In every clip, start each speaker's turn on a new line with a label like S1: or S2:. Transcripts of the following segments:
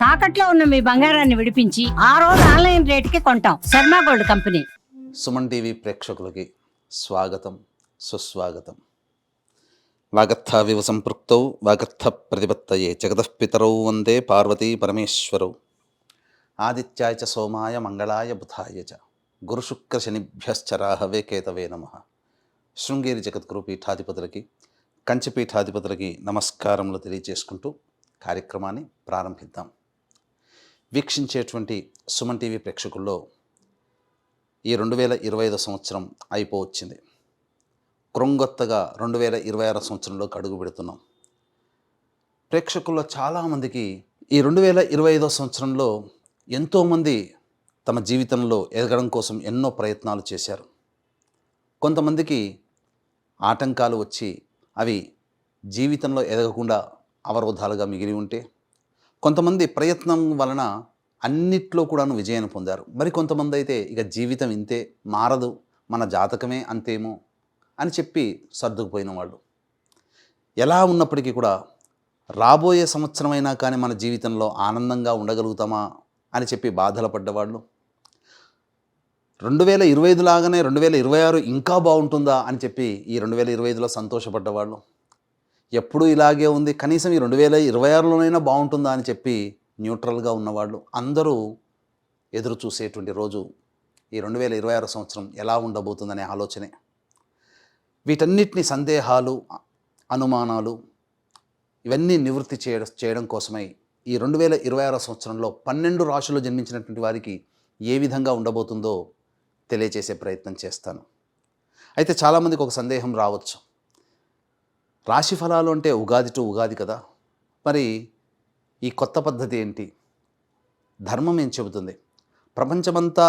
S1: తాకట్లో ఉన్న మీ బంగారాన్ని విడిపించి ఆ రోజు ఆన్లైన్ రేటుకి కొంటాం. Sharma gold company.
S2: Suman TV ప్రేక్షకులకి స్వాగతం, సుస్వాగతం. వాగర్థావివ సంపృక్తౌ వాగర్థ ప్రతిపత్తయే జగతఃపితరౌ వందే పార్వతీ పరమేశ్వరౌ. ఆదిత్యాయ చ సోమాయ మంగళాయ బుధాయ చ గురుశుక్రశనిభ్యశ్చ రాహవే కేతవే నమః. శృంగేరి జగద్గురు పీఠాధిపతులకి, కంచి పీఠాధిపతులకి నమస్కారములు తెలియజేసుకుంటూ కార్యక్రమాన్ని ప్రారంభిద్దాం. వీక్షించేటువంటి సుమన్ టీవీ ప్రేక్షకుల్లో ఈ 2025 సంవత్సరం అయిపోవచ్చింది. క్రొంగొత్తగా 2026 సంవత్సరంలోకి అడుగు పెడుతున్నాం. ప్రేక్షకుల్లో చాలామందికి ఈ 2025 సంవత్సరంలో ఎంతోమంది తమ జీవితంలో ఎదగడం కోసం ఎన్నో ప్రయత్నాలు చేశారు. కొంతమందికి ఆటంకాలు వచ్చి అవి జీవితంలో ఎదగకుండా అవరోధాలుగా మిగిలి ఉంటే, కొంతమంది ప్రయత్నం వలన అన్నిట్లో కూడాను విజయాన్ని పొందారు. మరి కొంతమంది అయితే ఇక జీవితం ఇంతే, మారదు, మన జాతకమే అంతేమో అని చెప్పి సర్దుకుపోయిన వాళ్ళు. ఎలా ఉన్నప్పటికీ కూడా రాబోయే సంవత్సరమైనా కానీ మన జీవితంలో ఆనందంగా ఉండగలుగుతామా అని చెప్పి బాధలు పడ్డవాళ్ళు, 2025 లాగానే 2026 ఇంకా బాగుంటుందా అని చెప్పి ఈ 2025లో సంతోషపడ్డవాళ్ళు, ఎప్పుడూ ఇలాగే ఉంది కనీసం ఈ 2026లోనైనా బాగుంటుందా అని చెప్పి న్యూట్రల్గా ఉన్నవాళ్ళు అందరూ ఎదురు చూసేటువంటి రోజు ఈ 2026 సంవత్సరం ఎలా ఉండబోతుందనే ఆలోచనే. వీటన్నిటిని సందేహాలు, అనుమానాలు ఇవన్నీ నివృత్తి చేయడం కోసమై ఈ 2026 సంవత్సరంలో 12 రాశుల్లో జన్మించినటువంటి వారికి ఏ విధంగా ఉండబోతుందో తెలియజేసే ప్రయత్నం చేస్తాను. అయితే చాలామందికి ఒక సందేహం రావచ్చు, రాశి ఫలాలు అంటే ఉగాది టు ఉగాది కదా, మరి ఈ కొత్త పద్ధతి ఏంటి? ధర్మం ఏం చెబుతుంది? ప్రపంచమంతా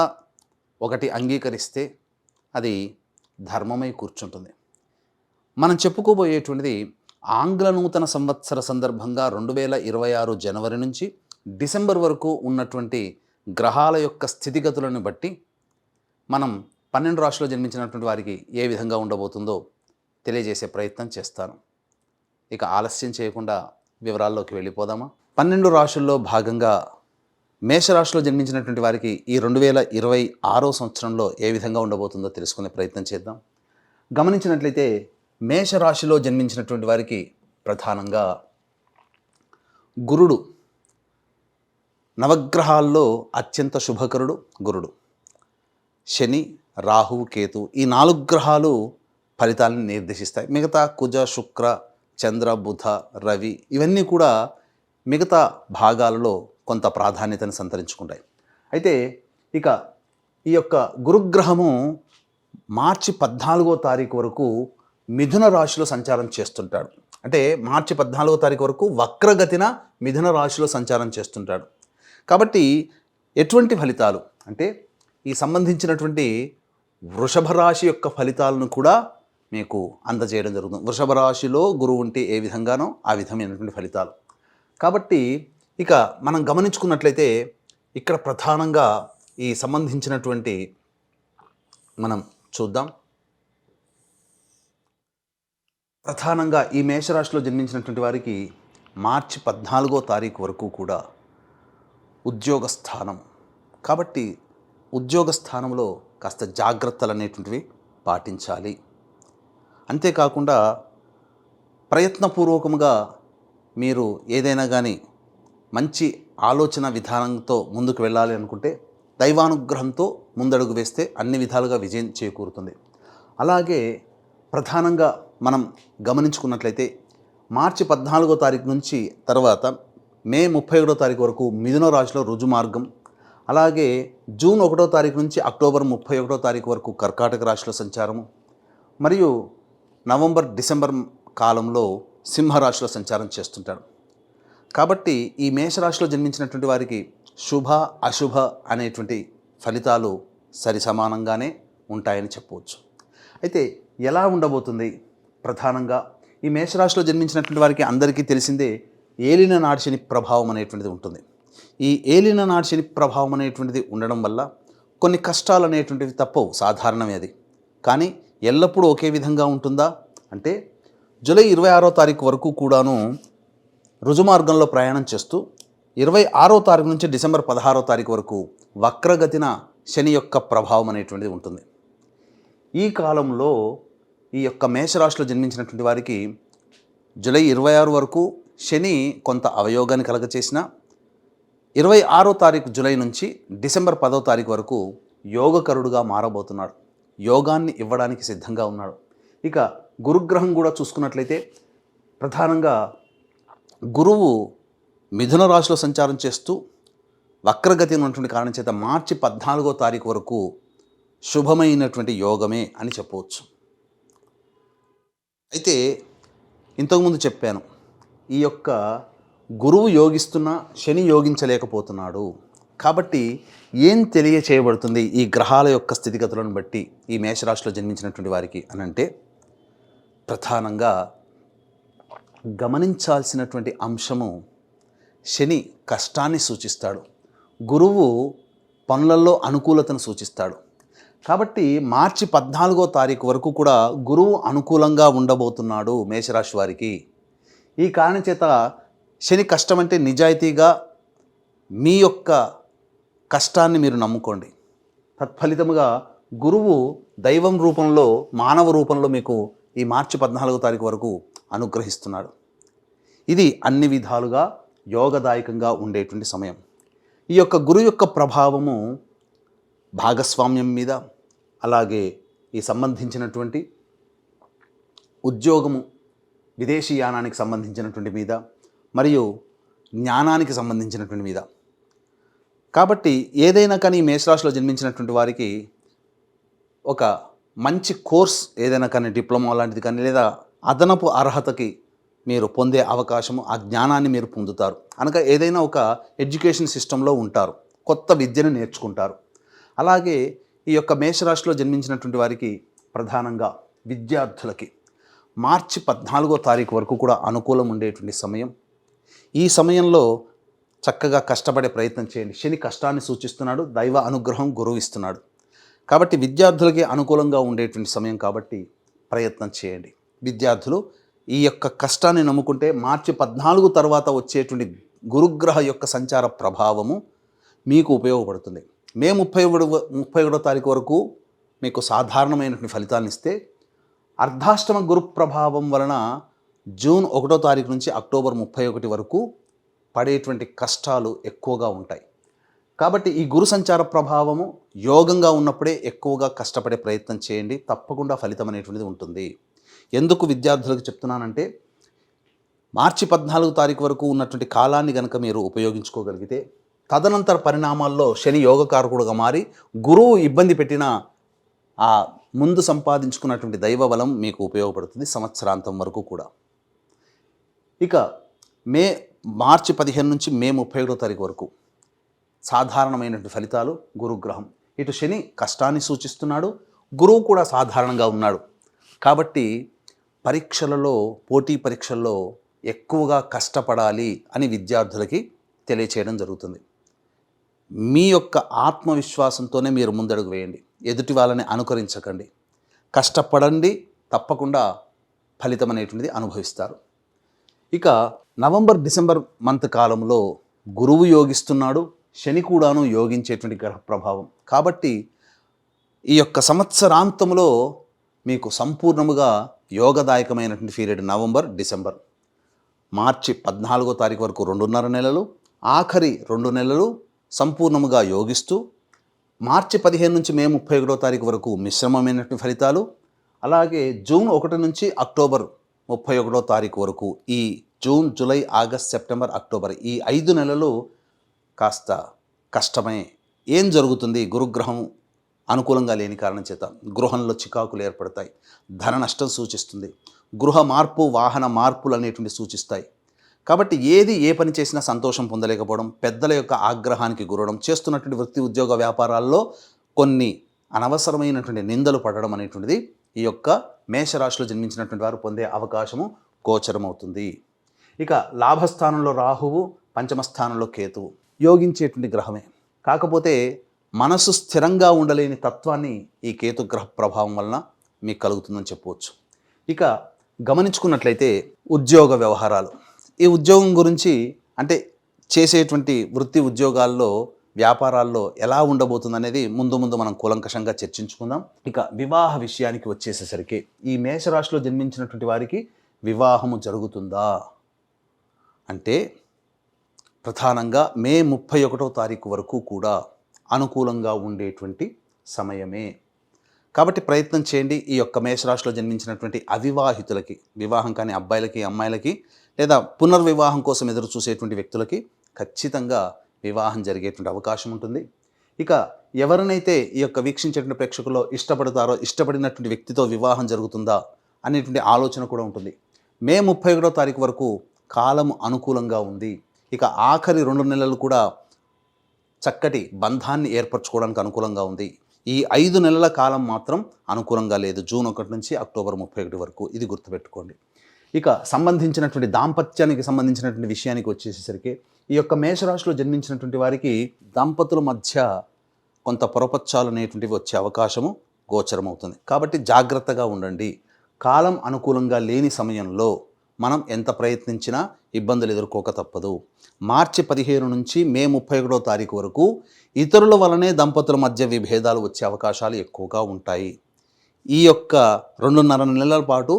S2: ఒకటి అంగీకరిస్తే అది ధర్మమై కూర్చుంటుంది. మనం చెప్పుకోబోయేటువంటిది ఆంగ్ల నూతన సంవత్సర సందర్భంగా 2026 జనవరి నుంచి డిసెంబర్ వరకు ఉన్నటువంటి గ్రహాల యొక్క స్థితిగతులను బట్టి మనం 12 రాశుల్లో జన్మించినటువంటి వారికి ఏ విధంగా ఉండబోతుందో తెలియజేసే ప్రయత్నం చేస్తాను. ఇక ఆలస్యం చేయకుండా వివరాల్లోకి వెళ్ళిపోదామా? 12 రాశుల్లో భాగంగా మేషరాశిలో జన్మించినటువంటి వారికి ఈ 2026 సంవత్సరంలో ఏ విధంగా ఉండబోతుందో తెలుసుకునే ప్రయత్నం చేద్దాం. గమనించినట్లయితే మేషరాశిలో జన్మించినటువంటి వారికి ప్రధానంగా గురుడు, నవగ్రహాల్లో అత్యంత శుభకరుడు గురుడు. శని, రాహు, కేతు ఈ 4 గ్రహాలు ఫలితాలను నిర్దేశిస్తాయి. మిగతా కుజ, శుక్ర, చంద్ర, బుధ, రవి ఇవన్నీ కూడా మిగతా భాగాలలో కొంత ప్రాధాన్యతను సంతరించుకుంటాయి. అయితే ఇక ఈ యొక్క గురుగ్రహము మార్చి 14వ తారీఖు వరకు మిథున రాశిలో సంచారం చేస్తుంటాడు. అంటే మార్చి 14వ తారీఖు వరకు వక్రగతిన మిథున రాశిలో సంచారం చేస్తుంటాడు. కాబట్టి ఎటువంటి ఫలితాలు అంటే ఈ సంబంధించినటువంటి వృషభ రాశి యొక్క ఫలితాలను కూడా మీకు అందజేయడం జరుగుతుంది. వృషభ రాశిలో గురువు ఉంటే ఏ విధంగానో ఆ విధమైనటువంటి ఫలితాలు. కాబట్టి ఇక మనం గమనించుకున్నట్లయితే ఇక్కడ ప్రధానంగా ఈ సంబంధించినటువంటి మనం చూద్దాం. ప్రధానంగా ఈ మేషరాశిలో జన్మించినటువంటి వారికి మార్చి 14వ తారీఖు వరకు కూడా ఉద్యోగ స్థానం. కాబట్టి ఉద్యోగ స్థానంలో కాస్త జాగ్రత్తలు అనేటువంటివి పాటించాలి. అంతేకాకుండా ప్రయత్నపూర్వకంగా మీరు ఏదైనా కానీ మంచి ఆలోచన విధానంతో ముందుకు వెళ్ళాలి అనుకుంటే దైవానుగ్రహంతో ముందడుగు వేస్తే అన్ని విధాలుగా విజయం చేకూరుతుంది. అలాగే ప్రధానంగా మనం గమనించుకున్నట్లయితే మార్చి 14వ తారీఖు నుంచి తర్వాత మే 31వ తారీఖు వరకు మిథున రాశిలో రుజుమార్గం, అలాగే జూన్ 1వ తారీఖు నుంచి అక్టోబర్ 31వ తారీఖు వరకు కర్కాటక రాశిలో సంచారము, మరియు నవంబర్ డిసెంబర్ కాలంలో సింహరాశిలో సంచారం చేస్తుంటాడు. కాబట్టి ఈ మేషరాశిలో జన్మించినటువంటి వారికి శుభ అశుభ అనేటువంటి ఫలితాలు సరి సమానంగానే ఉంటాయని చెప్పవచ్చు. అయితే ఎలా ఉండబోతుంది? ప్రధానంగా ఈ మేషరాశిలో జన్మించినటువంటి వారికి అందరికీ తెలిసిందే ఏలిన నాడి శని ప్రభావం అనేటువంటిది ఉంటుంది. ఈ ఏలిన నాడి శని ప్రభావం అనేటువంటిది ఉండడం వల్ల కొన్ని కష్టాలు అనేటువంటివి తప్పవు, సాధారణమే అది. కానీ ఎల్లప్పుడూ ఒకే విధంగా ఉంటుందా అంటే జూలై 26వ తారీఖు వరకు కూడాను రుజుమార్గంలో ప్రయాణం చేస్తూ 26వ తారీఖు నుంచి డిసెంబర్ 16వ తారీఖు వరకు వక్రగతిన శని యొక్క ప్రభావం అనేటువంటిది ఉంటుంది. ఈ కాలంలో ఈ యొక్క మేషరాశిలో జన్మించినటువంటి వారికి జూలై 26 వరకు శని కొంత అవయోగాన్ని కలగచేసిన 26వ తారీఖు జూలై నుంచి డిసెంబర్ 10వ తారీఖు వరకు యోగకరుడుగా మారబోతున్నాడు. యోగాన్ని ఇవ్వడానికి సిద్ధంగా ఉన్నాడు. ఇక గురుగ్రహం కూడా చూసుకున్నట్లయితే ప్రధానంగా గురువు మిథున రాశిలో సంచారం చేస్తూ వక్రగతి ఉన్నటువంటి కారణం చేత మార్చి 14వ తారీఖు వరకు శుభమైనటువంటి యోగమే అని చెప్పవచ్చు. అయితే ఇంతకుముందు చెప్పాను, ఈ యొక్క గురువు యోగిస్తున్నా శని యోగించలేకపోతున్నాడు. కాబట్టి ఏం తెలియచేయబడుతుంది ఈ గ్రహాల యొక్క స్థితిగతులను బట్టి ఈ మేషరాశిలో జన్మించినటువంటి వారికి అనంటే, ప్రధానంగా గమనించాల్సినటువంటి అంశము శని కష్టాన్ని సూచిస్తాడు, గురువు పనులలో అనుకూలతను సూచిస్తాడు. కాబట్టి మార్చి 14వ తారీఖు వరకు కూడా గురువు అనుకూలంగా ఉండబోతున్నాడు మేషరాశి వారికి. ఈ కారణం చేత శని కష్టం అంటే నిజాయితీగా మీ యొక్క కష్టాన్ని మీరు నమ్ముకోండి. తత్ఫలితముగా గురువు దైవం రూపంలో మానవ రూపంలో మీకు ఈ మార్చి 14వ తారీఖు వరకు అనుగ్రహిస్తున్నాడు. ఇది అన్ని విధాలుగా యోగదాయకంగా ఉండేటువంటి సమయం. ఈ యొక్క గురువు యొక్క ప్రభావము భాగస్వామ్యం మీద, అలాగే ఈ సంబంధించినటువంటి ఉద్యోగము, విదేశీ యానానికి సంబంధించినటువంటి మీద, మరియు జ్ఞానానికి సంబంధించినటువంటి మీద. కాబట్టి ఏదైనా కానీ మేషరాశిలో జన్మించినటువంటి వారికి ఒక మంచి కోర్స్ ఏదైనా కానీ, డిప్లొమా లాంటిది కానీ, లేదా అదనపు అర్హతకి మీరు పొందే అవకాశము, ఆ జ్ఞానాన్ని మీరు పొందుతారు. అనగా ఏదైనా ఒక ఎడ్యుకేషన్ సిస్టంలో ఉంటారు, కొత్త విద్యను నేర్చుకుంటారు. అలాగే ఈ యొక్క మేషరాశిలో జన్మించినటువంటి వారికి ప్రధానంగా విద్యార్థులకి మార్చి 14వ తారీఖు వరకు కూడా అనుకూలం ఉండేటువంటి సమయం. ఈ సమయంలో చక్కగా కష్టపడే ప్రయత్నం చేయండి. శని కష్టాన్ని సూచిస్తున్నాడు, దైవ అనుగ్రహం గురువు ఇస్తున్నాడు. కాబట్టి విద్యార్థులకి అనుకూలంగా ఉండేటువంటి సమయం కాబట్టి ప్రయత్నం చేయండి. విద్యార్థులు ఈ యొక్క కష్టాన్ని నమ్ముకుంటే మార్చి 14 తర్వాత వచ్చేటువంటి గురుగ్రహ యొక్క సంచార ప్రభావము మీకు ఉపయోగపడుతుంది. మే 31వ తారీఖు వరకు మీకు సాధారణమైనటువంటి ఫలితాలను ఇస్తే, అర్ధాష్టమ గురు ప్రభావం వలన జూన్ 1వ తారీఖు నుంచి అక్టోబర్ 31 వరకు పడేటువంటి కష్టాలు ఎక్కువగా ఉంటాయి. కాబట్టి ఈ గురు సంచార ప్రభావము యోగంగా ఉన్నప్పుడే ఎక్కువగా కష్టపడే ప్రయత్నం చేయండి. తప్పకుండా ఫలితం అనేటువంటిది ఉంటుంది. ఎందుకు విద్యార్థులకు చెప్తున్నానంటే, మార్చి 14వ తారీఖు వరకు ఉన్నటువంటి కాలాన్ని కనుక మీరు ఉపయోగించుకోగలిగితే, తదనంతర పరిణామాల్లో శని యోగకారకుడుగా మారి గురువు ఇబ్బంది పెట్టిన ఆ ముందు సంపాదించుకున్నటువంటి దైవ బలం మీకు ఉపయోగపడుతుంది సంవత్సరాంతం వరకు కూడా. ఇక మార్చి 15 నుంచి మే 31వ తారీఖు వరకు సాధారణమైనటువంటి ఫలితాలు. గురుగ్రహం ఇటు శని కష్టాన్ని సూచిస్తున్నాడు, గురువు కూడా సాధారణంగా ఉన్నాడు. కాబట్టి పరీక్షలలో, పోటీ పరీక్షల్లో ఎక్కువగా కష్టపడాలి అని విద్యార్థులకి తెలియచేయడం జరుగుతుంది. మీ యొక్క ఆత్మవిశ్వాసంతోనే మీరు ముందడుగు వేయండి. ఎదుటి వాళ్ళని అనుకరించకండి. కష్టపడండి, తప్పకుండా ఫలితం అనేటువంటిది అనుభవిస్తారు. ఇక నవంబర్ డిసెంబర్ మంత్ కాలంలో గురువు యోగిస్తున్నాడు, శని కూడాను యోగించేటువంటి గ్రహ ప్రభావం. కాబట్టి ఈ యొక్క సంవత్సరాంతంలో మీకు సంపూర్ణముగా యోగదాయకమైనటువంటి పీరియడ్ నవంబర్ డిసెంబర్. మార్చి 14వ తారీఖు వరకు 2.5 నెలలు, ఆఖరి 2 నెలలు సంపూర్ణముగా యోగిస్తూ, మార్చి 15 నుంచి మే 31వ తారీఖు వరకు మిశ్రమమైనటువంటి ఫలితాలు. అలాగే జూన్ 1 నుంచి అక్టోబర్ 31వ తారీఖు వరకు, ఈ June, July, August, September, October ఈ 5 నెలలు కాస్త కష్టమే. ఏం జరుగుతుంది? గురుగ్రహం అనుకూలంగా లేని కారణం చేత గృహంలో చికాకులు ఏర్పడతాయి, ధన నష్టం సూచిస్తుంది, గృహ మార్పు, వాహన మార్పులు అనేటువంటి సూచిస్తాయి. కాబట్టి ఏ పని చేసినా సంతోషం పొందలేకపోవడం, పెద్దల యొక్క ఆగ్రహానికి గురవడం, చేస్తున్నటువంటి వృత్తి ఉద్యోగ వ్యాపారాల్లో కొన్ని అనవసరమైనటువంటి నిందలు పడడం అనేటువంటిది ఈ యొక్క మేషరాశిలో జన్మించినటువంటి వారు పొందే అవకాశము గోచరమవుతుంది. ఇక లాభస్థానంలో రాహువు, పంచమ స్థానంలో కేతువు యోగించేటువంటి గ్రహమే. కాకపోతే మనసు స్థిరంగా ఉండలేని తత్వాన్ని ఈ కేతు గ్రహ ప్రభావం వలన మీకు కలుగుతుందని చెప్పవచ్చు. ఇక గమనించుకున్నట్లయితే ఉద్యోగ వ్యవహారాలు, ఈ ఉద్యోగం గురించి అంటే చేసేటువంటి వృత్తి ఉద్యోగాల్లో వ్యాపారాల్లో ఎలా ఉండబోతుంది అనేది ముందు ముందు మనం కూలంకషంగా చర్చించుకుందాం. ఇక వివాహ విషయానికి వచ్చేసేసరికి ఈ మేషరాశిలో జన్మించినటువంటి వారికి వివాహము జరుగుతుందా అంటే ప్రధానంగా మే 31వ తారీఖు వరకు కూడా అనుకూలంగా ఉండేటువంటి సమయమే. కాబట్టి ప్రయత్నం చేయండి. ఈ యొక్క మేషరాశిలో జన్మించినటువంటి అవివాహితులకి, వివాహం కాని అబ్బాయిలకి అమ్మాయిలకి లేదా పునర్వివాహం కోసం ఎదురు చూసేటువంటి వ్యక్తులకి ఖచ్చితంగా వివాహం జరిగేటువంటి అవకాశం ఉంటుంది. ఇక ఎవరినైతే ఈ యొక్క వీక్షించేటువంటి ప్రేక్షకుల్లో ఇష్టపడతారో ఇష్టపడినటువంటి వ్యక్తితో వివాహం జరుగుతుందా అనేటువంటి ఆలోచన కూడా ఉంటుంది. మే 31వ తారీఖు వరకు కాలం అనుకూలంగా ఉంది. ఇక ఆఖరి 2 నెలలు కూడా చక్కటి బంధాన్ని ఏర్పరచుకోవడానికి అనుకూలంగా ఉంది. ఈ 5 నెలల కాలం మాత్రం అనుకూలంగా లేదు. జూన్ 1 నుంచి అక్టోబర్ 31 వరకు. ఇది గుర్తుపెట్టుకోండి. ఇక సంబంధించినటువంటి దాంపత్యానికి సంబంధించినటువంటి విషయానికి వచ్చేసరికి ఈ యొక్క మేషరాశిలో జన్మించినటువంటి వారికి దంపతుల మధ్య కొంత పొరపచ్చాలు అనేటువంటివి వచ్చే అవకాశము గోచరమవుతుంది. కాబట్టి జాగ్రత్తగా ఉండండి. కాలం అనుకూలంగా లేని సమయంలో మనం ఎంత ప్రయత్నించినా ఇబ్బందులు ఎదుర్కోక తప్పదు. మార్చి 15 నుంచి మే 31వ తారీఖు వరకు ఇతరుల వలనే దంపతుల మధ్య విభేదాలు వచ్చే అవకాశాలు ఎక్కువగా ఉంటాయి. ఈ యొక్క 2.5 నెలల పాటు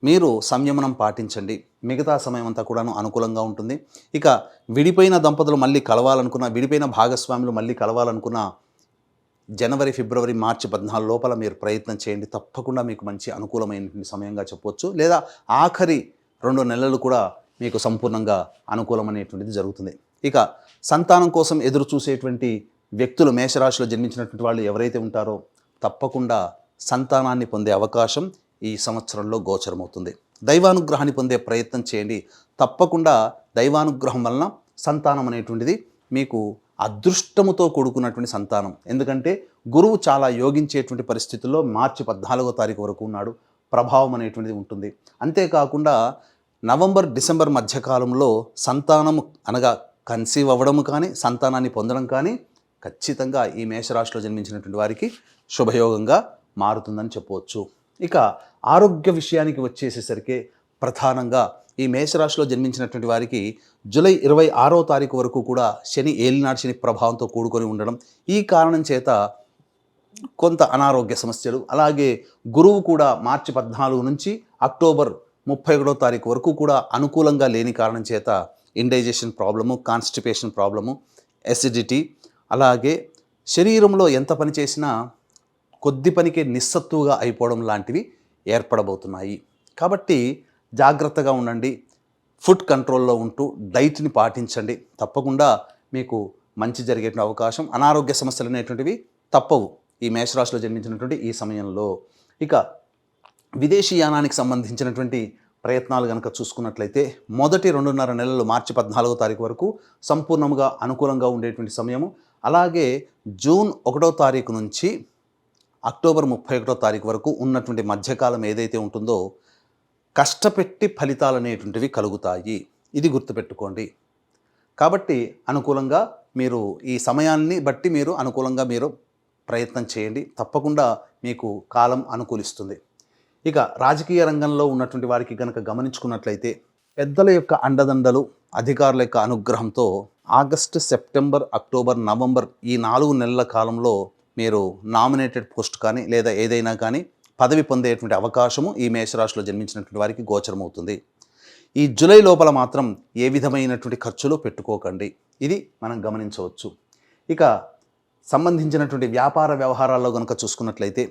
S2: మీరు సంయమనం పాటించండి. మిగతా సమయం అంతా కూడాను అనుకూలంగా ఉంటుంది. ఇక విడిపోయిన దంపతులు మళ్ళీ కలవాలనుకున్న, విడిపోయిన భాగస్వాములు మళ్ళీ కలవాలనుకున్న జనవరి, ఫిబ్రవరి, మార్చి 14 లోపల మీరు ప్రయత్నం చేయండి. తప్పకుండా మీకు మంచి అనుకూలమైనటువంటి సమయంగా చెప్పవచ్చు. లేదా ఆఖరి 2 నెలలు కూడా మీకు సంపూర్ణంగా అనుకూలమైనటువంటిది జరుగుతుంది. ఇక సంతానం కోసం ఎదురు చూసేటువంటి వ్యక్తులు మేషరాశిలో జన్మించినటువంటి వాళ్ళు ఎవరైతే ఉంటారో తప్పకుండా సంతానాన్ని పొందే అవకాశం ఈ సంవత్సరంలో గోచరమవుతుంది. దైవానుగ్రహాన్ని పొందే ప్రయత్నం చేయండి. తప్పకుండా దైవానుగ్రహం వలన సంతానం అనేటువంటిది మీకు అదృష్టముతో కూడుకున్నటువంటి సంతానం. ఎందుకంటే గురువు చాలా యోగించేటువంటి పరిస్థితుల్లో మార్చి 14వ తారీఖు వరకు ఉన్నాడు. ప్రభావం అనేటువంటిది ఉంటుంది. అంతేకాకుండా నవంబర్, డిసెంబర్ మధ్యకాలంలో సంతానము అనగా కన్సీవ్ అవ్వడము కానీ సంతానాన్ని పొందడం కానీ ఖచ్చితంగా ఈ మేషరాశిలో జన్మించినటువంటి వారికి శుభయోగంగా మారుతుందని చెప్పవచ్చు. ఇక ఆరోగ్య విషయానికి వచ్చేసేసరికి ప్రధానంగా ఈ మేషరాశిలో జన్మించినటువంటి వారికి జూలై 26వ తారీఖు వరకు కూడా శని ఏలినాటి శని ప్రభావంతో కూడుకొని ఉండడం, ఈ కారణం చేత కొంత అనారోగ్య సమస్యలు, అలాగే గురువు కూడా మార్చి 14 నుంచి అక్టోబర్ 31వ తారీఖు వరకు కూడా అనుకూలంగా లేని కారణం చేత indigestion problem, constipation problem, acidity, అలాగే శరీరంలో ఎంత పని చేసినా కొద్ది పనికే నిస్సత్తుగా అయిపోవడం లాంటివి ఏర్పడబోతున్నాయి. కాబట్టి జాగ్రత్తగా ఉండండి. ఫుడ్ కంట్రోల్లో ఉంటూ డైట్ని పాటించండి. తప్పకుండా మీకు మంచి జరిగే అవకాశం, అనారోగ్య సమస్యలు అనేటువంటివి తప్పవు ఈ మేషరాశిలో జన్మించినటువంటి ఈ సమయంలో. ఇక విదేశీయానానికి సంబంధించినటువంటి ప్రయత్నాలు కనుక చూసుకున్నట్లయితే మొదటి 2.5 నెలలు మార్చి 14వ తారీఖు వరకు సంపూర్ణంగా అనుకూలంగా ఉండేటువంటి సమయము. అలాగే జూన్ 1వ తారీఖు నుంచి అక్టోబర్ 31వ తారీఖు వరకు ఉన్నటువంటి మధ్యకాలం ఏదైతే ఉంటుందో కష్టపెట్టి ఫలితాలు అనేటువంటివి కలుగుతాయి. ఇది గుర్తుపెట్టుకోండి. కాబట్టి అనుకూలంగా మీరు ఈ సమయాన్ని బట్టి మీరు అనుకూలంగా మీరు ప్రయత్నం చేయండి. తప్పకుండా మీకు కాలం అనుకూలిస్తుంది. ఇక రాజకీయ రంగంలో ఉన్నటువంటి వారికి కనుక గమనించుకున్నట్లయితే పెద్దల యొక్క అండదండలు, అధికారుల యొక్క అనుగ్రహంతో ఆగస్టు, సెప్టెంబర్, అక్టోబర్, నవంబర్ ఈ 4 నెలల కాలంలో మీరు నామినేటెడ్ పోస్ట్ కానీ లేదా ఏదైనా కానీ పదవి పొందేటువంటి అవకాశము ఈ మేషరాశిలో జన్మించినటువంటి వారికి గోచరమవుతుంది. ఈ జూలై లోపల మాత్రం ఏ విధమైనటువంటి ఖర్చులు పెట్టుకోకండి. ఇది మనం గమనించవచ్చు. ఇక సంబంధించినటువంటి వ్యాపార వ్యవహారాల్లో కనుక చూసుకున్నట్లయితే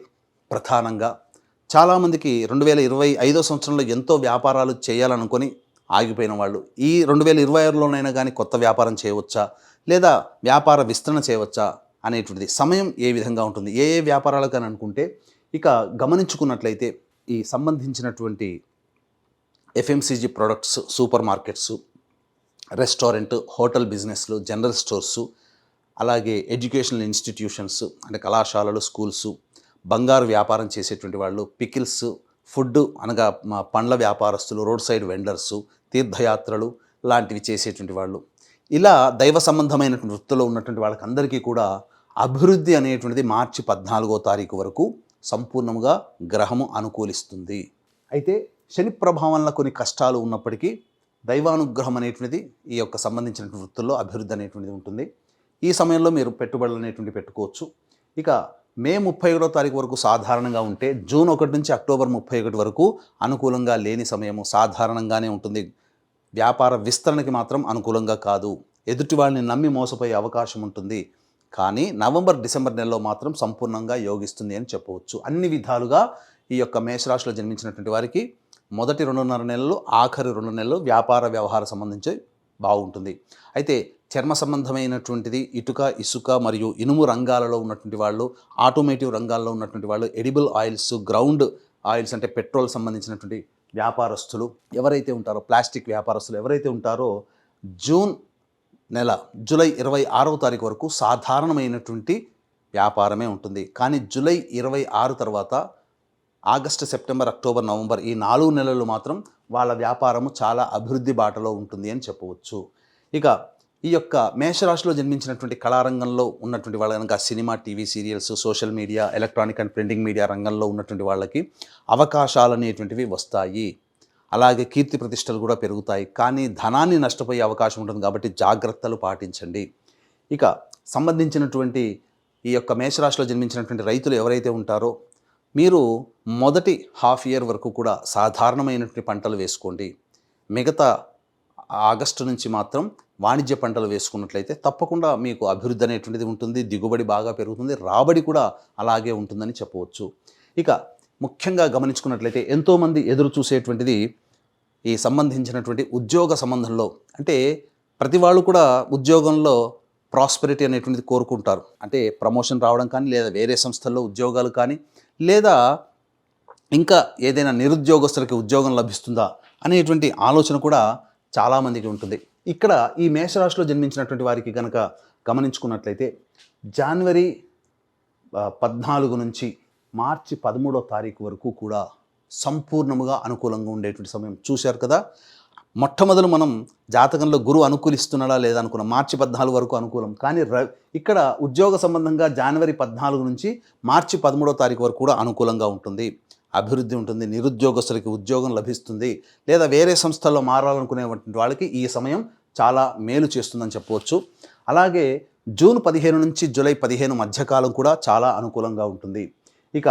S2: ప్రధానంగా చాలామందికి 2025వ సంవత్సరంలో ఎంతో వ్యాపారాలు చేయాలనుకొని ఆగిపోయిన వాళ్ళు ఈ 2026లోనైనా కానీ కొత్త వ్యాపారం చేయవచ్చా లేదా వ్యాపార విస్తరణ చేయవచ్చా అనేటువంటిది సమయం ఏ విధంగా ఉంటుంది, ఏ వ్యాపారాలకు అని అనుకుంటే ఇక గమనించుకున్నట్లయితే ఈ సంబంధించినటువంటి FMCG products, super markets, restaurant, hotel బిజినెస్లు, జనరల్ స్టోర్సు, అలాగే ఎడ్యుకేషనల్ ఇన్స్టిట్యూషన్స్ అంటే కళాశాలలు, స్కూల్సు, బంగారు వ్యాపారం చేసేటువంటి వాళ్ళు, పికిల్స్, ఫుడ్ అనగా పండ్ల వ్యాపారస్తులు, రోడ్ సైడ్ వెండర్సు, తీర్థయాత్రలు లాంటివి చేసేటువంటి వాళ్ళు, ఇలా దైవ సంబంధమైనటువంటి వృత్తిలో ఉన్నటువంటి వాళ్ళకందరికీ కూడా అభివృద్ధి అనేటువంటిది మార్చి 14వ తారీఖు వరకు సంపూర్ణంగా గ్రహము అనుకూలిస్తుంది. అయితే శని ప్రభావం వల్ల కొన్ని కష్టాలు ఉన్నప్పటికీ దైవానుగ్రహం అనేటువంటిది ఈ యొక్క సంబంధించిన వృత్తుల్లో అభివృద్ధి అనేటువంటిది ఉంటుంది. ఈ సమయంలో మీరు పెట్టుబడులు అనేటువంటి పెట్టుకోవచ్చు. ఇక మే 31వ తారీఖు వరకు సాధారణంగా ఉంటే జూన్ 1 నుంచి అక్టోబర్ 31 వరకు అనుకూలంగా లేని సమయము, సాధారణంగానే ఉంటుంది. వ్యాపార విస్తరణకి మాత్రం అనుకూలంగా కాదు. ఎదుటి వాళ్ళని నమ్మి మోసపోయే అవకాశం ఉంటుంది. కానీ నవంబర్ డిసెంబర్ నెలలో మాత్రం సంపూర్ణంగా యోగిస్తుంది అని చెప్పవచ్చు. అన్ని విధాలుగా ఈ యొక్క మేషరాశిలో జన్మించినటువంటి వారికి మొదటి 2.5 నెలలు, ఆఖరి 2 నెలలు వ్యాపార వ్యవహార సంబంధించి బాగుంటుంది. అయితే చర్మ సంబంధమైనటువంటిది, ఇటుక, ఇసుక మరియు ఇనుము రంగాలలో ఉన్నటువంటి వాళ్ళు, ఆటోమేటివ్ రంగాల్లో ఉన్నటువంటి వాళ్ళు, ఎడిబుల్ ఆయిల్స్, గ్రౌండ్ ఆయిల్స్ అంటే పెట్రోల్ సంబంధించినటువంటి వ్యాపారస్తులు ఎవరైతే ఉంటారో, ప్లాస్టిక్ వ్యాపారస్తులు ఎవరైతే ఉంటారో, జూన్ నెల జూలై 26వ తారీఖు వరకు సాధారణమైనటువంటి వ్యాపారమే ఉంటుంది. కానీ జూలై 26 తర్వాత ఆగస్టు, సెప్టెంబర్, అక్టోబర్, నవంబర్ ఈ 4 నెలలు మాత్రం వాళ్ళ వ్యాపారము చాలా అభివృద్ధి బాటలో ఉంటుంది అని చెప్పవచ్చు. ఇక ఈ యొక్క మేషరాశిలో జన్మించినటువంటి కళారంగంలో ఉన్నటువంటి వాళ్ళ కనుక cinema, TV serials, social media, electronic and printing media రంగంలో ఉన్నటువంటి వాళ్ళకి అవకాశాలు అనేటువంటివి వస్తాయి. అలాగే కీర్తి ప్రతిష్టలు కూడా పెరుగుతాయి. కానీ ధనాన్ని నష్టపోయే అవకాశం ఉంటుంది కాబట్టి జాగ్రత్తలు పాటించండి. ఇక సంబంధించినటువంటి ఈ యొక్క మేషరాశిలో జన్మించినటువంటి రైతులు ఎవరైతే ఉంటారో మీరు మొదటి హాఫ్ ఇయర్ వరకు కూడా సాధారణమైనటువంటి పంటలు వేసుకోండి. మిగతా ఆగస్టు నుంచి మాత్రం వాణిజ్య పంటలు వేసుకున్నట్లయితే తప్పకుండా మీకు అభివృద్ధి అనేటువంటిది ఉంటుంది. దిగుబడి బాగా పెరుగుతుంది. రాబడి కూడా అలాగే ఉంటుందని చెప్పవచ్చు. ఇక ముఖ్యంగా గమనించుకున్నట్లయితే ఎంతోమంది ఎదురు చూసేటువంటిది ఈ సంబంధించినటువంటి ఉద్యోగ సంబంధంలో, అంటే ప్రతి వాళ్ళు కూడా ఉద్యోగంలో ప్రాస్పెరిటీ అనేటువంటిది కోరుకుంటారు. అంటే ప్రమోషన్ రావడం కానీ, లేదా వేరే సంస్థల్లో ఉద్యోగాలు కానీ, లేదా ఇంకా ఏదైనా నిరుద్యోగస్తులకి ఉద్యోగం లభిస్తుందా అనేటువంటి ఆలోచన కూడా చాలామందికి ఉంటుంది. ఇక్కడ ఈ మేషరాశిలో జన్మించినటువంటి వారికి కనుక గమనించుకున్నట్లయితే జనవరి 14 నుంచి మార్చి 13వ తారీఖు వరకు కూడా సంపూర్ణముగా అనుకూలంగా ఉండేటువంటి సమయం. చూశారు కదా, మొట్టమొదలు మనం జాతకంలో గురువు అనుకూలిస్తున్నాడా లేదా అనుకున్నాం. మార్చి 14 వరకు అనుకూలం. కానీ ఇక్కడ ఉద్యోగ సంబంధంగా జనవరి 14 నుంచి మార్చి 13వ తారీఖు వరకు కూడా అనుకూలంగా ఉంటుంది. అభివృద్ధి ఉంటుంది. నిరుద్యోగస్తులకి ఉద్యోగం లభిస్తుంది. లేదా వేరే సంస్థల్లో మారాలనుకునేటువంటి వాళ్ళకి ఈ సమయం చాలా మేలు చేస్తుందని చెప్పవచ్చు. అలాగే జూన్ 15 నుంచి జూలై 15 మధ్యకాలం కూడా చాలా అనుకూలంగా ఉంటుంది. ఇక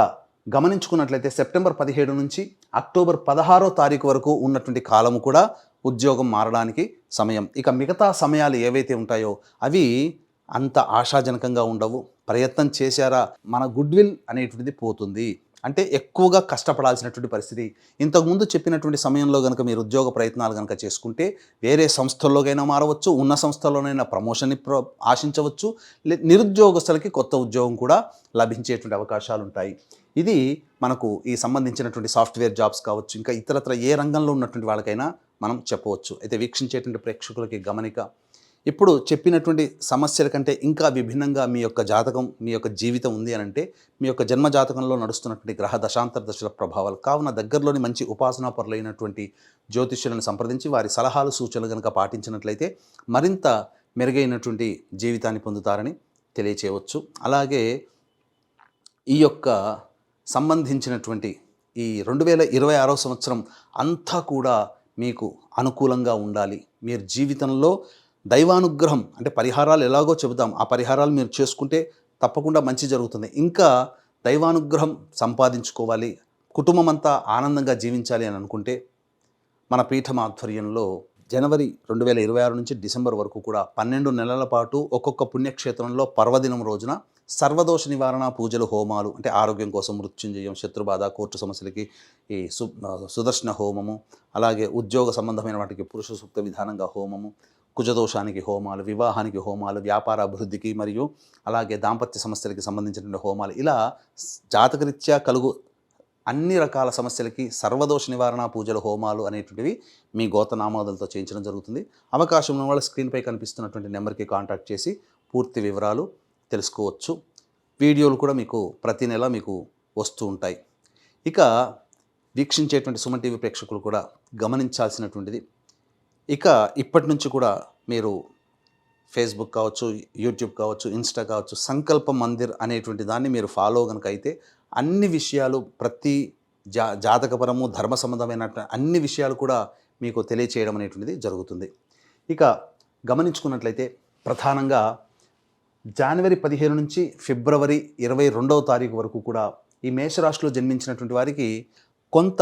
S2: గమనించుకున్నట్లయితే సెప్టెంబర్ 17 నుంచి అక్టోబర్ 16వ తారీఖు వరకు ఉన్నటువంటి కాలము కూడా ఉద్యోగం మారడానికి సమయం. ఇక మిగతా సమయాలు ఏవైతే ఉంటాయో అవి అంత ఆశాజనకంగా ఉండవు. ప్రయత్నం చేశారా మన గుడ్విల్ అనేటువంటిది పోతుంది. అంటే ఎక్కువగా కష్టపడాల్సినటువంటి పరిస్థితి. ఇంతకుముందు చెప్పినటువంటి సమయంలో కనుక మీరు ఉద్యోగ ప్రయత్నాలు కనుక చేసుకుంటే వేరే సంస్థల్లోకైనా మారవచ్చు, ఉన్న సంస్థల్లోనైనా ప్రమోషన్ని ఆశించవచ్చు, నిరుద్యోగస్తులకి కొత్త ఉద్యోగం కూడా లభించేటువంటి అవకాశాలు ఉంటాయి. ఇది మనకు ఈ సంబంధించినటువంటి సాఫ్ట్వేర్ జాబ్స్ కావచ్చు, ఇంకా ఇతరత్ర ఏ రంగంలో ఉన్నటువంటి వాళ్ళకైనా మనం చెప్పవచ్చు. అయితే వీక్షించేటువంటి ప్రేక్షకులకి గమనిక, ఇప్పుడు చెప్పినటువంటి సమస్యల కంటే ఇంకా విభిన్నంగా మీ యొక్క జాతకం, మీ యొక్క జీవితం ఉంది అని అంటే మీ యొక్క జన్మ జాతకంలో నడుస్తున్నటువంటి గ్రహ దశాంతర దశల ప్రభావాలు. కావున దగ్గరలోని మంచి ఉపాసనా పరులైనటువంటి జ్యోతిష్యులను సంప్రదించి వారి సలహాలు, సూచనలు కనుక పాటించినట్లయితే మరింత మెరుగైనటువంటి జీవితాన్ని పొందుతారని తెలియచేయవచ్చు. అలాగే ఈ యొక్క సంబంధించినటువంటి ఈ 2026వ సంవత్సరం అంతా కూడా మీకు అనుకూలంగా ఉండాలి. మీరు జీవితంలో దైవానుగ్రహం అంటే పరిహారాలు ఎలాగో చెబుతాం, ఆ పరిహారాలు మీరు చేసుకుంటే తప్పకుండా మంచి జరుగుతుంది. ఇంకా దైవానుగ్రహం సంపాదించుకోవాలి, కుటుంబం అంతా ఆనందంగా జీవించాలి అని అనుకుంటే మన పీఠం ఆధ్వర్యంలో జనవరి 2026 నుంచి డిసెంబర్ వరకు కూడా 12 నెలల పాటు ఒక్కొక్క పుణ్యక్షేత్రంలో పర్వదినం రోజున సర్వదోష నివారణ పూజలు, హోమాలు, అంటే ఆరోగ్యం కోసం మృత్యుంజయం, శత్రుబాధ, కోర్టు సమస్యలకి ఈ సుదర్శన హోమము, అలాగే ఉద్యోగ సంబంధమైన వాటికి పురుష సూక్త విధానంగా హోమము, కుజదోషానికి హోమాలు, వివాహానికి హోమాలు, వ్యాపార అభివృద్ధికి మరియు అలాగే దాంపత్య సమస్యలకి సంబంధించినటువంటి హోమాలు, ఇలా జాతకరీత్యా కలుగు అన్ని రకాల సమస్యలకి సర్వదోష నివారణ పూజలు, హోమాలు అనేటువంటివి మీ గోతనామాదులతో చేయించడం జరుగుతుంది. అవకాశం ఉన్న వాళ్ళు స్క్రీన్పై కనిపిస్తున్నటువంటి నెంబర్కి కాంటాక్ట్ చేసి పూర్తి వివరాలు తెలుసుకోవచ్చు. వీడియోలు కూడా మీకు ప్రతి నెల మీకు వస్తూ ఉంటాయి. ఇక వీక్షించేటువంటి సుమన్ టీవీ ప్రేక్షకులు కూడా గమనించాల్సినటువంటిది, ఇక ఇప్పటి నుంచి కూడా మీరు ఫేస్బుక్ కావచ్చు, యూట్యూబ్ కావచ్చు, ఇన్స్టా కావచ్చు, సంకల్ప మందిర్ అనేటువంటి దాన్ని మీరు ఫాలో కనుక అయితే అన్ని విషయాలు, ప్రతి జాతకపరము, ధర్మ సంబంధమైన అన్ని విషయాలు కూడా మీకు తెలియచేయడం అనేటువంటిది జరుగుతుంది. ఇక గమనించుకున్నట్లయితే ప్రధానంగా జనవరి 15 నుంచి ఫిబ్రవరి 22వ తారీఖు వరకు కూడా ఈ మేషరాశిలో జన్మించినటువంటి వారికి కొంత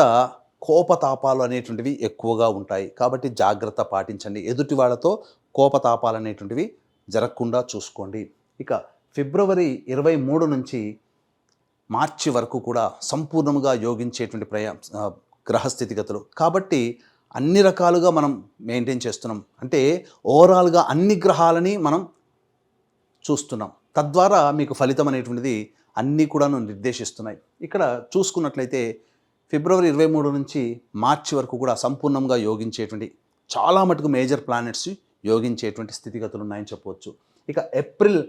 S2: కోపతాపాలు అనేటువంటివి ఎక్కువగా ఉంటాయి. కాబట్టి జాగ్రత్త పాటించండి. ఎదుటి వాళ్ళతో కోపతాపాలు అనేటువంటివి జరగకుండా చూసుకోండి. ఇక ఫిబ్రవరి 23 నుంచి మార్చి వరకు కూడా సంపూర్ణంగా యోగించేటువంటి గ్రహస్థితిగతులు. కాబట్టి అన్ని రకాలుగా మనం మెయింటైన్ చేస్తున్నాం. అంటే ఓవరాల్గా అన్ని గ్రహాలని మనం చూస్తున్నాం. తద్వారా మీకు ఫలితం అనేటువంటిది అన్నీ కూడాను నిర్దేశిస్తున్నాయి. ఇక్కడ చూసుకున్నట్లయితే ఫిబ్రవరి 23 నుంచి మార్చి వరకు కూడా సంపూర్ణంగా యోగించేటువంటి చాలా మటుకు మేజర్ ప్లానెట్స్ యోగించేటువంటి స్థితిగతులు ఉన్నాయని చెప్పవచ్చు. ఇక ఏప్రిల్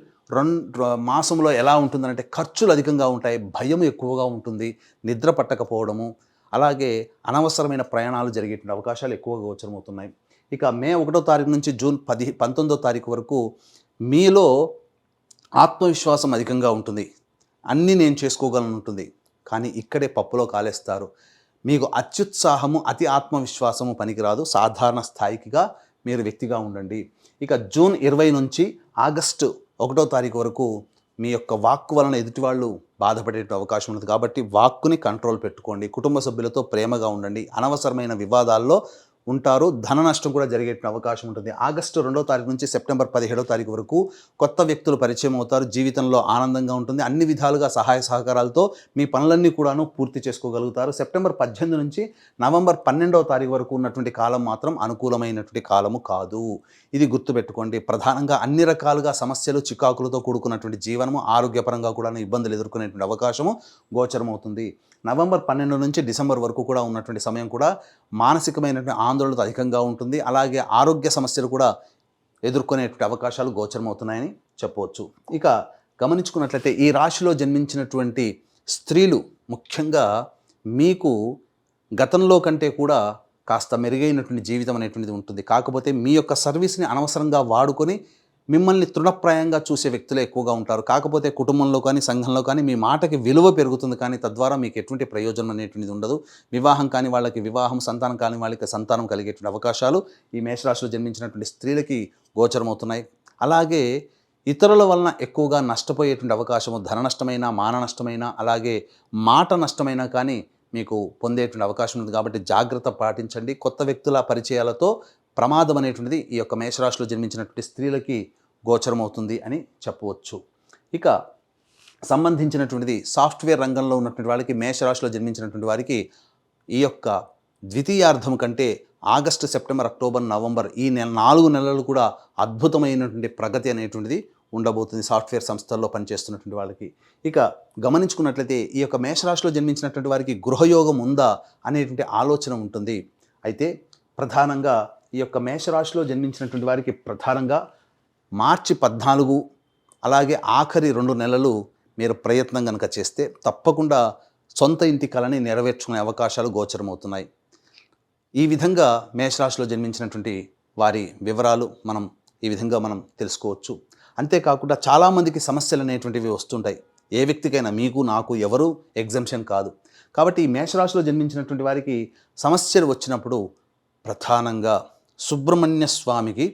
S2: మాసంలో ఎలా ఉంటుందంటే ఖర్చులు అధికంగా ఉంటాయి, భయం ఎక్కువగా ఉంటుంది, నిద్ర పట్టకపోవడము, అలాగే అనవసరమైన ప్రయాణాలు జరిగేటువంటి అవకాశాలు ఎక్కువగా గోచరమవుతున్నాయి. ఇక మే 1వ తారీఖు నుంచి జూన్ 19వ తారీఖు వరకు మీలో ఆత్మవిశ్వాసం అధికంగా ఉంటుంది. అన్నీ నేను చేసుకోగలను ఉంటుంది. కానీ ఇక్కడే పప్పులో కాలేస్తారు. మీకు అత్యుత్సాహము, అతి ఆత్మవిశ్వాసము పనికిరాదు. సాధారణ స్థాయికిగా మీరు వ్యక్తిగా ఉండండి. ఇక జూన్ 20 నుంచి ఆగస్టు 1వ తారీఖు వరకు మీ యొక్క వాక్కు వలన ఎదుటి వాళ్ళు బాధపడే అవకాశం ఉంటుంది. కాబట్టి వాక్కుని కంట్రోల్ పెట్టుకోండి. కుటుంబ సభ్యులతో ప్రేమగా ఉండండి. అనవసరమైన వివాదాల్లో ఉంటారు. ధన నష్టం కూడా జరిగే అవకాశం ఉంటుంది. ఆగస్టు 2వ తారీఖు నుంచి సెప్టెంబర్ 17వ తారీఖు వరకు కొత్త వ్యక్తులు పరిచయం అవుతారు. జీవితంలో ఆనందంగా ఉంటుంది. అన్ని విధాలుగా సహాయ సహకారాలతో మీ పనులన్నీ కూడాను పూర్తి చేసుకోగలుగుతారు. సెప్టెంబర్ 18 నుంచి నవంబర్ 12వ తారీఖు వరకు ఉన్నటువంటి కాలం మాత్రం అనుకూలమైనటువంటి కాలము కాదు. ఇది గుర్తుపెట్టుకోండి. ప్రధానంగా అన్ని రకాలుగా సమస్యలు, చికాకులతో కూడుకున్నటువంటి జీవనము, ఆరోగ్యపరంగా కూడా ఇబ్బందులు ఎదుర్కొనేటువంటి అవకాశము గోచరమవుతుంది. నవంబర్ 12 నుంచి డిసెంబర్ వరకు కూడా ఉన్నటువంటి సమయం కూడా మానసికమైనటువంటి ఆందోళనతో అధికంగా ఉంటుంది. అలాగే ఆరోగ్య సమస్యలు కూడా ఎదుర్కొనేటువంటి అవకాశాలు గోచరమవుతున్నాయని చెప్పవచ్చు. ఇక గమనించుకున్నట్లయితే ఈ రాశిలో జన్మించినటువంటి స్త్రీలు ముఖ్యంగా మీకు గతంలో కంటే కూడా కాస్త మెరుగైనటువంటి జీవితం అనేటువంటిది ఉంటుంది. కాకపోతే మీ యొక్క సర్వీస్ని అనవసరంగా వాడుకొని మిమ్మల్ని తృణప్రాయంగా చూసే వ్యక్తులే ఎక్కువగా ఉంటారు. కాకపోతే కుటుంబంలో కానీ సంఘంలో కానీ మీ మాటకి విలువ పెరుగుతుంది. కానీ తద్వారా మీకు ఎటువంటి ప్రయోజనం అనేటువంటిది ఉండదు. వివాహం కాని వాళ్ళకి వివాహం, సంతానం కాని వాళ్ళకి సంతానం కలిగేటువంటి అవకాశాలు ఈ మేషరాశిలో జన్మించినటువంటి స్త్రీలకి గోచరమవుతున్నాయి. అలాగే ఇతరుల వలన ఎక్కువగా నష్టపోయేటువంటి అవకాశము, ధన నష్టమైన, మాన నష్టమైన, అలాగే మాట నష్టమైనా కానీ మీకు పొందేటువంటి అవకాశం ఉంది. కాబట్టి జాగ్రత్త పాటించండి. కొత్త వ్యక్తుల పరిచయాలతో ప్రమాదం అనేటువంటిది ఈ యొక్క మేషరాశిలో జన్మించినటువంటి స్త్రీలకి గోచరమవుతుంది అని చెప్పవచ్చు. ఇక సంబంధించినటువంటిది సాఫ్ట్వేర్ రంగంలో ఉన్నటువంటి వాళ్ళకి, మేషరాశిలో జన్మించినటువంటి వారికి ఈ యొక్క ద్వితీయార్థం కంటే ఆగస్టు, సెప్టెంబర్, అక్టోబర్, నవంబర్ ఈ 4 నెలలు కూడా అద్భుతమైనటువంటి ప్రగతి అనేటువంటిది ఉండబోతుంది సాఫ్ట్వేర్ సంస్థల్లో పనిచేస్తున్నటువంటి వాళ్ళకి. ఇక గమనించుకున్నట్లయితే ఈ యొక్క మేషరాశిలో జన్మించినటువంటి వారికి గృహయోగం ఉందా అనేటువంటి ఆలోచన ఉంటుంది. అయితే ప్రధానంగా ఈ యొక్క మేషరాశిలో జన్మించినటువంటి వారికి ప్రధానంగా మార్చి 14 అలాగే ఆఖరి 2 నెలలు మీరు ప్రయత్నం కనుక చేస్తే తప్పకుండా సొంత ఇంటి కలని నెరవేర్చుకునే అవకాశాలు గోచరమవుతున్నాయి. ఈ విధంగా మేషరాశిలో జన్మించినటువంటి వారి వివరాలు ఈ విధంగా మనం తెలుసుకోవచ్చు. అంతేకాకుండా చాలామందికి సమస్యలు అనేటువంటివి వస్తుంటాయి. ఏ వ్యక్తికైనా, మీకు నాకు ఎవరు ఎగ్జంప్షన్ కాదు. కాబట్టి ఈ మేషరాశిలో జన్మించినటువంటి వారికి సమస్యలు వచ్చినప్పుడు ప్రధానంగా సుబ్రహ్మణ్య స్వామికి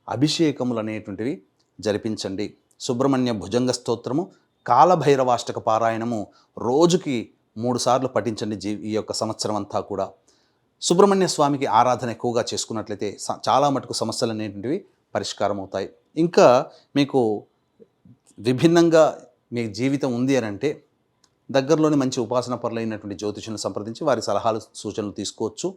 S2: అభిషేకములు అనేటువంటివి జరిపించండి. సుబ్రహ్మణ్య భుజంగ స్తోత్రము, కాలభైరవాష్టక పారాయణము రోజుకి 3 సార్లు పఠించండి ఈ యొక్క సంవత్సరం అంతా కూడా. సుబ్రహ్మణ్య స్వామికి ఆరాధన ఎక్కువగా చేసుకున్నట్లయితే చాలా మటుకు సమస్యలు అనేటువంటివి పరిష్కారం అవుతాయి. ఇంకా మీకు విభిన్నంగా మీ జీవితం ఉంది అని అంటే దగ్గరలోని మంచి ఉపాసన పరులైనటువంటి జ్యోతిషులను సంప్రదించి వారి సలహాలు, సూచనలు తీసుకోవచ్చు.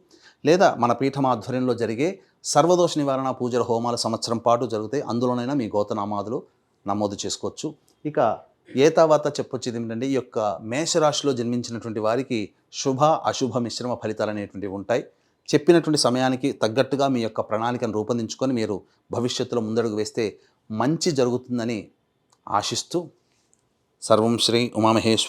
S2: లేదా మన పీఠం ఆధ్వర్యంలో జరిగే సర్వదోష నివారణ పూజల హోమాలు సంవత్సరం పాటు జరుగుతాయి. అందులోనైనా మీ గోతనామాదులు నమోదు చేసుకోవచ్చు. ఇక ఏతావాత చెప్పొచ్చేది ఏంటంటే ఈ యొక్క మేషరాశిలో జన్మించినటువంటి వారికి శుభ, అశుభ మిశ్రమ ఫలితాలు అనేటువంటివి ఉంటాయి. చెప్పినటువంటి సమయానికి తగ్గట్టుగా మీ యొక్క ప్రణాళికను రూపొందించుకొని మీరు భవిష్యత్తులో ముందడుగు వేస్తే మంచి జరుగుతుందని ఆశిస్తూ సర్వం శ్రీ ఉమామహేశ్వర